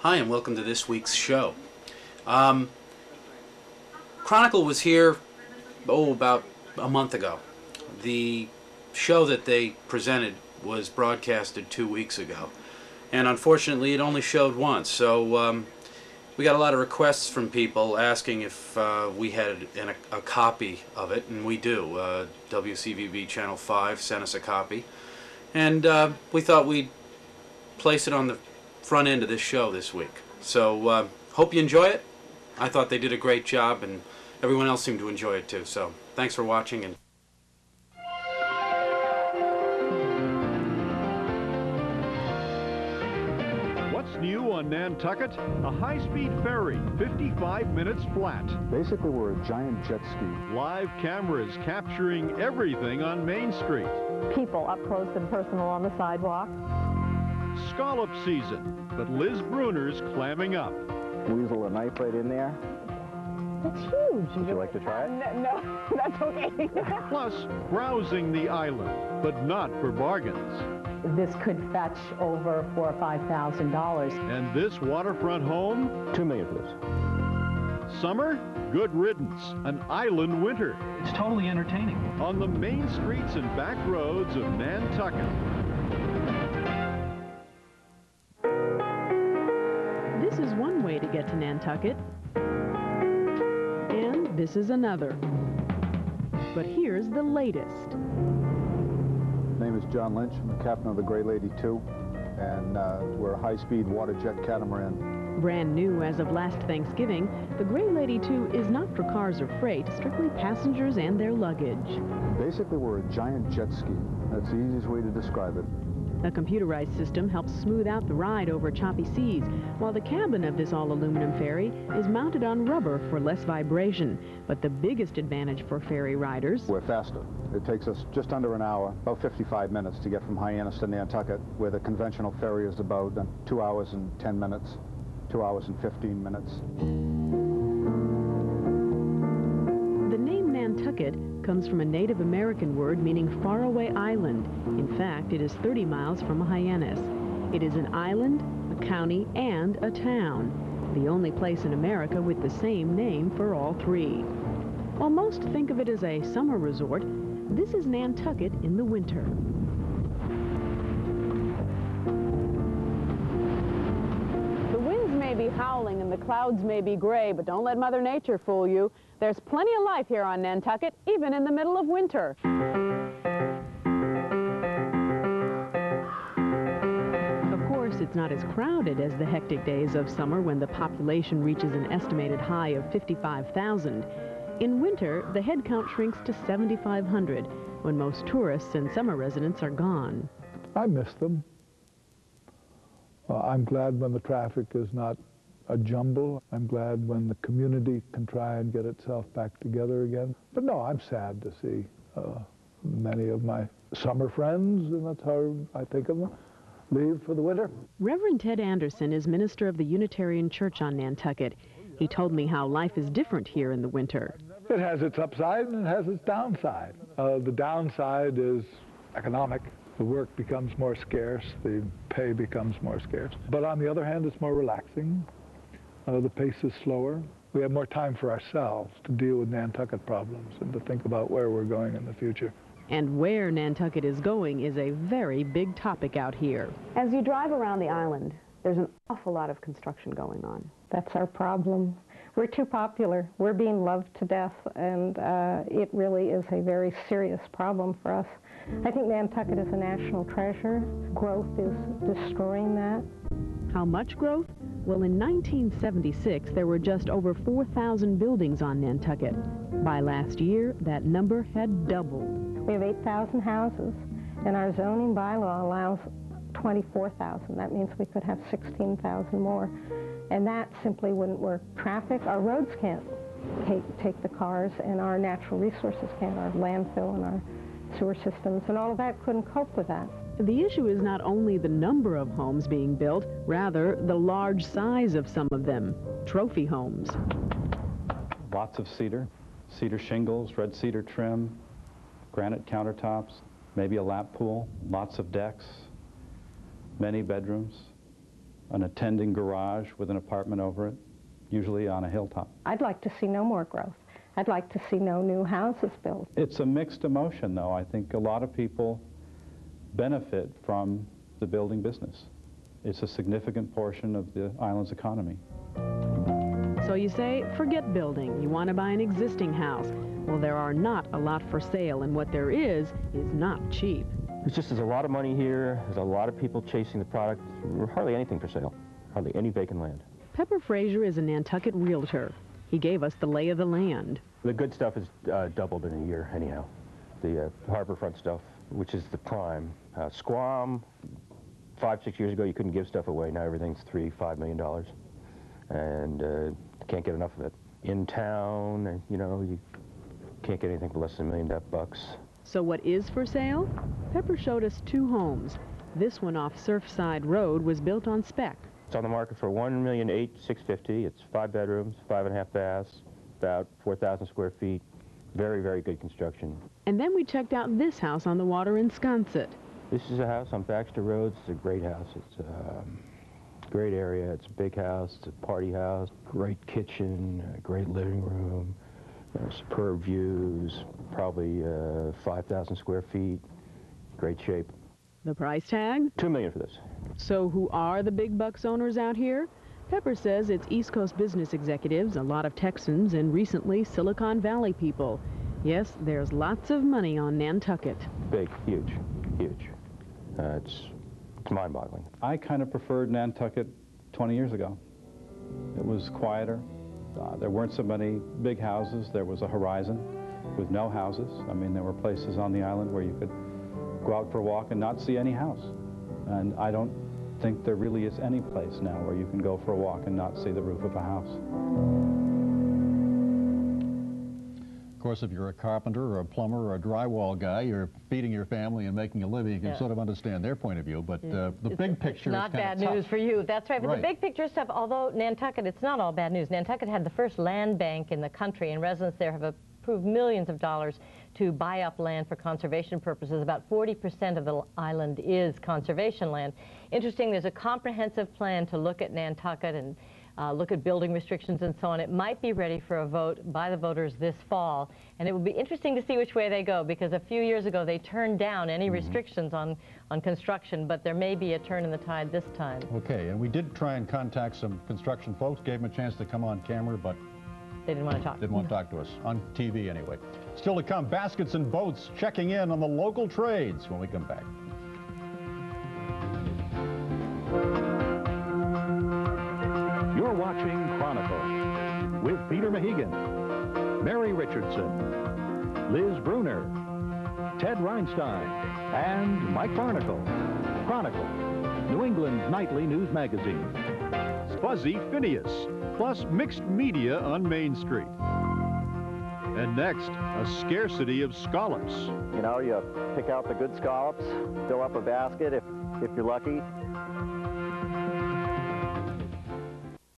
Hi, and welcome to this week's show. Chronicle was here, about a month ago. The show that they presented was broadcasted 2 weeks ago, and unfortunately it only showed once, so we got a lot of requests from people asking if we had a copy of it, and we do. WCVB Channel 5 sent us a copy, and we thought we'd place it on the front end of this show this week. So hope you enjoy it. I thought they did a great job, and everyone else seemed to enjoy it too. So thanks for watching. And what's new on Nantucket? A high-speed ferry, 55 minutes flat. Basically, we're a giant jet ski. Live cameras capturing everything on Main Street. People up close and personal on the sidewalk. Scallop season, but Liz Bruner's clamming up. Weasel a knife right in there. That's huge. Would you like to try it? No, that's okay. Plus, browsing the island, but not for bargains. This could fetch over $4,000 or $5,000. And this waterfront home? $2 million, please. Summer? Good riddance. An island winter. It's totally entertaining. On the main streets and back roads of Nantucket. This is one way to get to Nantucket, and this is another. But here's the latest. My name is John Lynch. I'm the captain of the Gray Lady 2, and we're a high-speed water jet catamaran. Brand new as of last Thanksgiving, the Gray Lady 2 is not for cars or freight, strictly passengers and their luggage. Basically, we're a giant jet ski. That's the easiest way to describe it. A computerized system helps smooth out the ride over choppy seas, while the cabin of this all-aluminum ferry is mounted on rubber for less vibration. But the biggest advantage for ferry riders... We're faster. It takes us just under an hour, about 55 minutes, to get from Hyannis to Nantucket, where the conventional ferry is about 2 hours and 10 minutes, 2 hours and 15 minutes. The name Nantucket comes from a Native American word meaning faraway island. In fact, it is 30 miles from Hyannis. It is an island, a county, and a town. The only place in America with the same name for all three. While most think of it as a summer resort, this is Nantucket in the winter. The winds may be howling and the clouds may be gray, but don't let Mother Nature fool you. There's plenty of life here on Nantucket, even in the middle of winter. Of course, it's not as crowded as the hectic days of summer when the population reaches an estimated high of 55,000. In winter, the head count shrinks to 7,500 when most tourists and summer residents are gone. I miss them. I'm glad when the traffic is not a jumble. I'm glad when the community can try and get itself back together again. But no, I'm sad to see many of my summer friends, and that's how I think of them, leave for the winter. Reverend Ted Anderson is minister of the Unitarian Church on Nantucket. He told me how life is different here in the winter. It has its upside and it has its downside. The downside is economic. The work becomes more scarce, the pay becomes more scarce. But on the other hand, it's more relaxing. The pace is slower. We have more time for ourselves to deal with Nantucket problems and to think about where we're going in the future. And where Nantucket is going is a very big topic out here. As you drive around the island, there's an awful lot of construction going on. That's our problem. We're too popular. We're being loved to death, and it really is a very serious problem for us. I think Nantucket is a national treasure. Growth is destroying that. How much growth? Well, in 1976, there were just over 4,000 buildings on Nantucket. By last year, that number had doubled. We have 8,000 houses, and our zoning bylaw allows 24,000. That means we could have 16,000 more. And that simply wouldn't work. Traffic, our roads can't take the cars, and our natural resources can't. Our landfill and our sewer systems and all of that couldn't cope with that. The issue is not only the number of homes being built, rather the large size of some of them. Trophy homes. Lots of cedar shingles, red cedar trim, granite countertops, maybe a lap pool, lots of decks, many bedrooms, an attending garage with an apartment over it, usually on a hilltop. I'd like to see no more growth. I'd like to see no new houses built. It's a mixed emotion, though. I think a lot of people benefit from the building business. It's a significant portion of the island's economy. So you say, forget building. You want to buy an existing house. Well, there are not a lot for sale, and what there is not cheap. It's just there's a lot of money here. There's a lot of people chasing the product. Hardly anything for sale. Hardly any vacant land. Pepper Frazier is a Nantucket realtor. He gave us the lay of the land. The good stuff is doubled in a year, anyhow. The harborfront stuff, which is the prime. Squam, 5-6 years ago, you couldn't give stuff away. Now everything's $3-5 million, and can't get enough of it. In town, you know, you can't get anything for less than $1 million bucks. So what is for sale? Pepper showed us 2 homes. This one off Surfside Road was built on spec. It's on the market for $1,008,650. It's 5 bedrooms, 5.5 baths, about 4,000 square feet. Very, very good construction. And then we checked out this house on the water in Sconset. This is a house on Baxter Road. It's a great house. It's a great area. It's a big house. It's a party house. Great kitchen, a great living room, superb views, probably 5,000 square feet. Great shape. The price tag? $2 million for this. So who are the big bucks owners out here? Pepper says it's East Coast business executives, a lot of Texans, and recently Silicon Valley people. Yes, there's lots of money on Nantucket. Big, huge, huge. It's mind-boggling. I kind of preferred Nantucket 20 years ago. It was quieter. There weren't so many big houses. There was a horizon with no houses. I mean, there were places on the island where you could go out for a walk and not see any house. And I don't think there really is any place now where you can go for a walk and not see the roof of a house. Of course, if you're a carpenter or a plumber or a drywall guy, you're feeding your family and making a living, you can sort of understand their point of view, but the big picture is not bad tough. news for you. That's right, but Right. the big picture stuff, although Nantucket, it's not all bad news. Nantucket had the first land bank in the country, and residents there have approved millions of dollars to buy up land for conservation purposes. About 40% of the island is conservation land. Interesting, there's a comprehensive plan to look at Nantucket and look at building restrictions and so on. It might be ready for a vote by the voters this fall, and it will be interesting to see which way they go, because a few years ago they turned down any restrictions on construction, but there may be a turn in the tide this time. Okay, and we did try and contact some construction folks, gave them a chance to come on camera, but they didn't want to talk. Didn't want to talk to us, on TV anyway. Still to come, baskets and boats checking in on the local trades when we come back. You're watching Chronicle with Peter Mahegan, Mary Richardson, Liz Bruner, Ted Reinstein, and Mike Barnacle. Chronicle, New England's nightly news magazine. Fuzzy Phineas, plus mixed media on Main Street. And next, a scarcity of scallops. You know, you pick out the good scallops, fill up a basket if you're lucky,